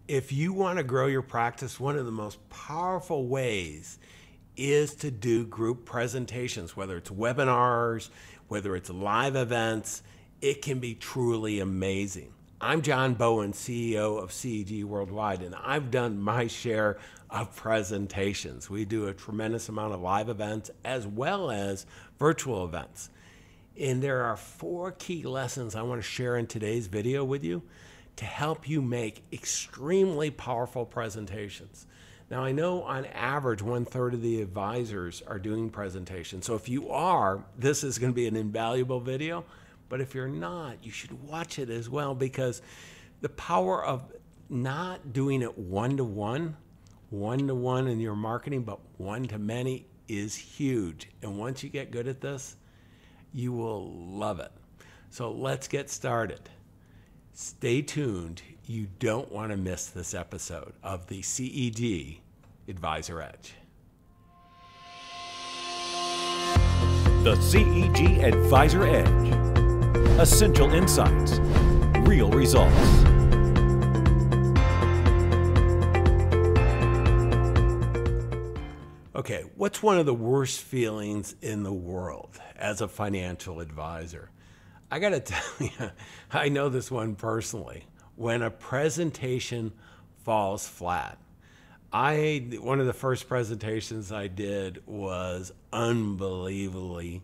If you want to grow your practice, one of the most powerful ways is to do group presentations, whether it's webinars, whether it's live events. It can be truly amazing. I'm John Bowen, CEO of CEG Worldwide, and I've done my share of presentations. We do a tremendous amount of live events as well as virtual events. And there are 4 key lessons I want to share in today's video with you to help you make extremely powerful presentations. Now, I know on average 1/3 of the advisors are doing presentations. So if you are, this is going to be an invaluable video. But if you're not, you should watch it as well, because the power of not doing it one-to-one in your marketing, but one-to-many is huge. And once you get good at this, you will love it. So let's get started. Stay tuned. You don't want to miss this episode of the CEG Advisor Edge. The CEG Advisor Edge. Essential insights, real results. Okay, what's one of the worst feelings in the world as a financial advisor? I got to tell you, I know this one personally. When a presentation falls flat. One of the first presentations I did was unbelievably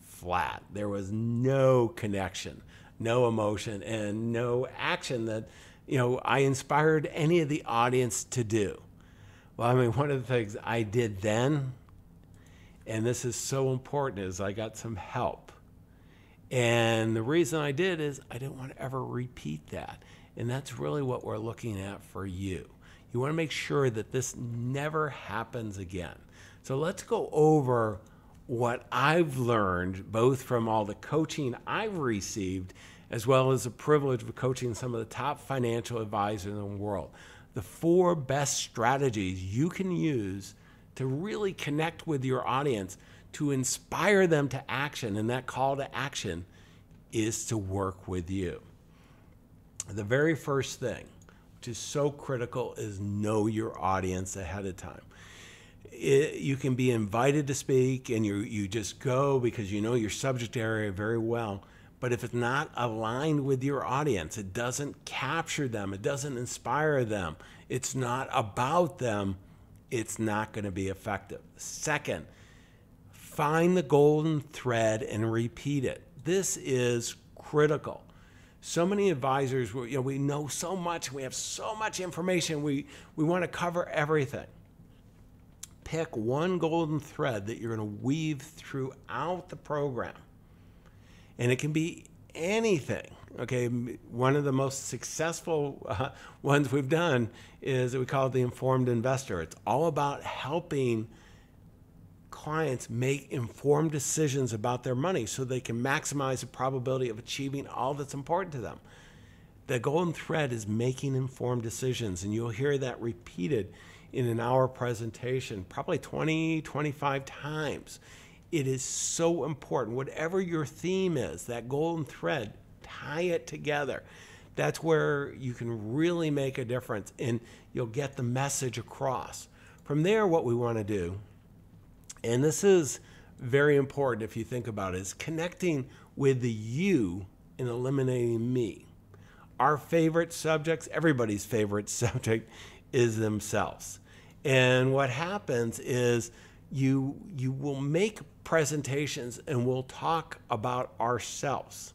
flat. There was no connection, no emotion, and no action that, I inspired any of the audience to do. Well, I mean, one of the things I did then, and this is so important, is I got some help. And the reason I did is I didn't want to ever repeat that. And that's really what we're looking at for you. You want to make sure that this never happens again. So let's go over what I've learned, both from all the coaching I've received, as well as the privilege of coaching some of the top financial advisors in the world. The 4 best strategies you can use to really connect with your audience, to inspire them to action, and that call to action is to work with you. The very first thing, which is so critical, is know your audience ahead of time. You can be invited to speak and you just go because you know your subject area very well. But if it's not aligned with your audience, it doesn't capture them, it doesn't inspire them, it's not about them, it's not going to be effective. Second, find the golden thread and repeat it. This is critical. So many advisors, we know so much, we have so much information, we want to cover everything. Pick one golden thread that you're going to weave throughout the program. And it can be anything. Okay, one of the most successful ones we've done is we call it the informed investor. It's all about helping clients make informed decisions about their money so they can maximize the probability of achieving all that's important to them. The golden thread is making informed decisions, and you'll hear that repeated in an hour presentation, probably 20, 25 times. It is so important. Whatever your theme is, that golden thread, tie it together. That's where you can really make a difference, and you'll get the message across. From there, what we want to do, and this is very important if you think about it, is connecting with the you and eliminating me. Our favorite subjects, everybody's favorite subject, is themselves. And what happens is you will make presentations and we'll talk about ourselves.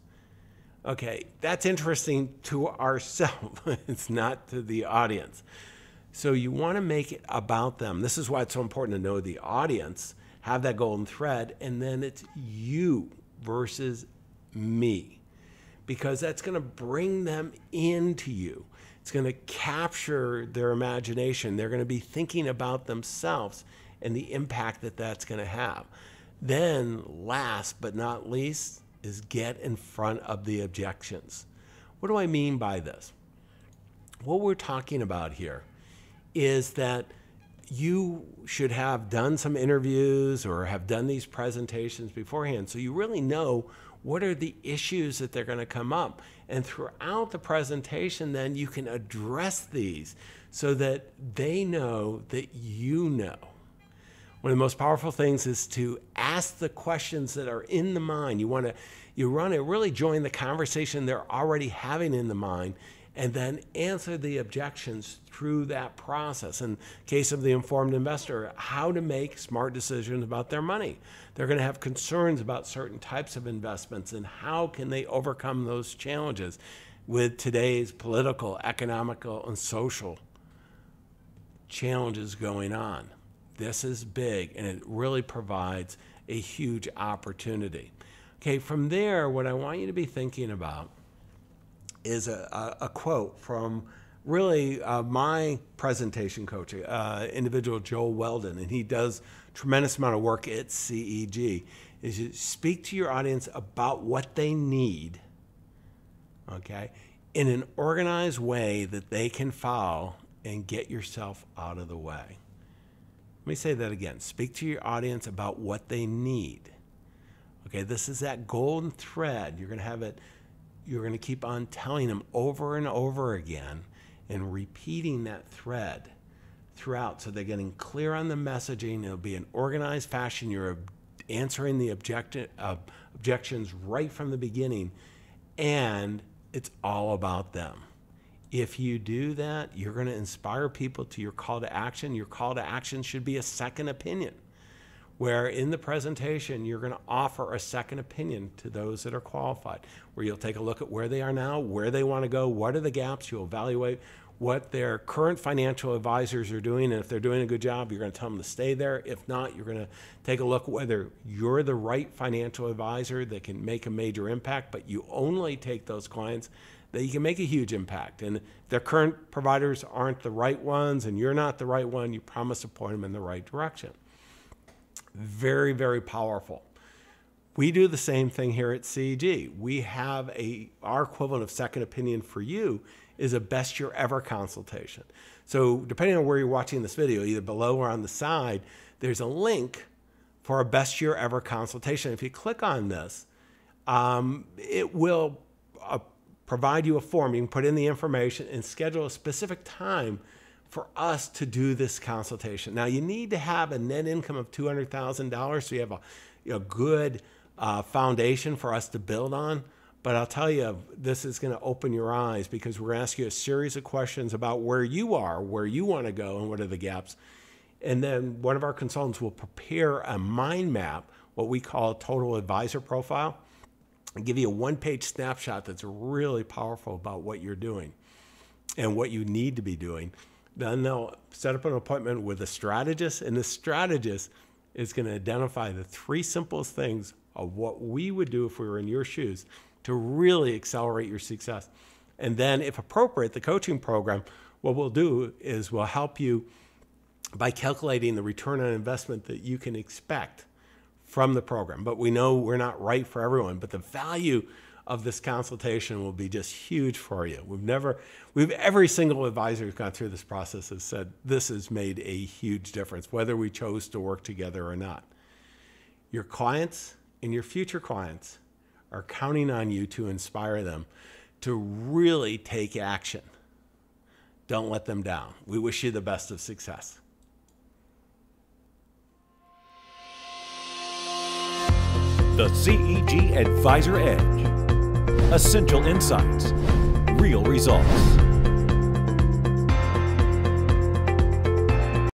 Okay, that's interesting to ourselves. It's not to the audience. So you want to make it about them. This is why it's so important to know the audience, have that golden thread, and then it's you versus me, because that's going to bring them into you. It's going to capture their imagination. They're going to be thinking about themselves and the impact that that's going to have. Then last but not least is get in front of the objections. What do I mean by this? What we're talking about here is that you should have done some interviews or have done these presentations beforehand, so you really know what are the issues that they're going to come up. And throughout the presentation, then you can address these so that they know that you know. One of the most powerful things is to ask the questions that are in the mind. You want to really join the conversation they're already having in the mind, and then answer the objections through that process. In case of the informed investor, how to make smart decisions about their money. They're going to have concerns about certain types of investments, and how can they overcome those challenges with today's political, economical, and social challenges going on. This is big, and it really provides a huge opportunity. Okay, from there, what I want you to be thinking about is a quote from really my presentation coach, individual Joel Weldon, and he does a tremendous amount of work at CEG, is you speak to your audience about what they need, okay, in an organized way that they can follow and get yourself out of the way. Let me say that again. Speak to your audience about what they need. Okay, this is that golden thread. You're going to have it. You're going to keep on telling them over and over again and repeating that thread throughout, so they're getting clear on the messaging. It'll be an organized fashion. You're answering the objections right from the beginning, and it's all about them. If you do that, you're going to inspire people to your call to action. Your call to action should be a second opinion, where in the presentation, you're going to offer a second opinion to those that are qualified, where you'll take a look at where they are now, where they want to go, what are the gaps. You'll evaluate what their current financial advisors are doing, and if they're doing a good job, you're going to tell them to stay there. If not, you're going to take a look at whether you're the right financial advisor that can make a major impact, but you only take those clients that you can make a huge impact. And if their current providers aren't the right ones and you're not the right one, you promise to point them in the right direction. Very, very powerful. We do the same thing here at CEG. We have our equivalent of second opinion for you is a best year ever consultation. So depending on where you're watching this video, either below or on the side, there's a link for a best year ever consultation. If you click on this, it will provide you a form. You can put in the information and schedule a specific time for us to do this consultation. Now, you need to have a net income of $200,000 so you have a good foundation for us to build on. But I'll tell you, this is going to open your eyes, because we're going to ask you a series of questions about where you are, where you want to go, and what are the gaps. And then one of our consultants will prepare a mind map, what we call a total advisor profile, and give you a one-page snapshot that's really powerful about what you're doing and what you need to be doing. Then they'll set up an appointment with a strategist, and the strategist is going to identify the three simplest things of what we would do if we were in your shoes to really accelerate your success. And then, if appropriate, the coaching program, what we'll do is we'll help you by calculating the return on investment that you can expect from the program. But we know we're not right for everyone, but the value of this consultation will be just huge for you. Every single advisor who's gone through this process has said this has made a huge difference, whether we chose to work together or not. Your clients and your future clients are counting on you to inspire them to really take action. Don't let them down. We wish you the best of success. The CEG Advisor Edge. Essential insights, real results.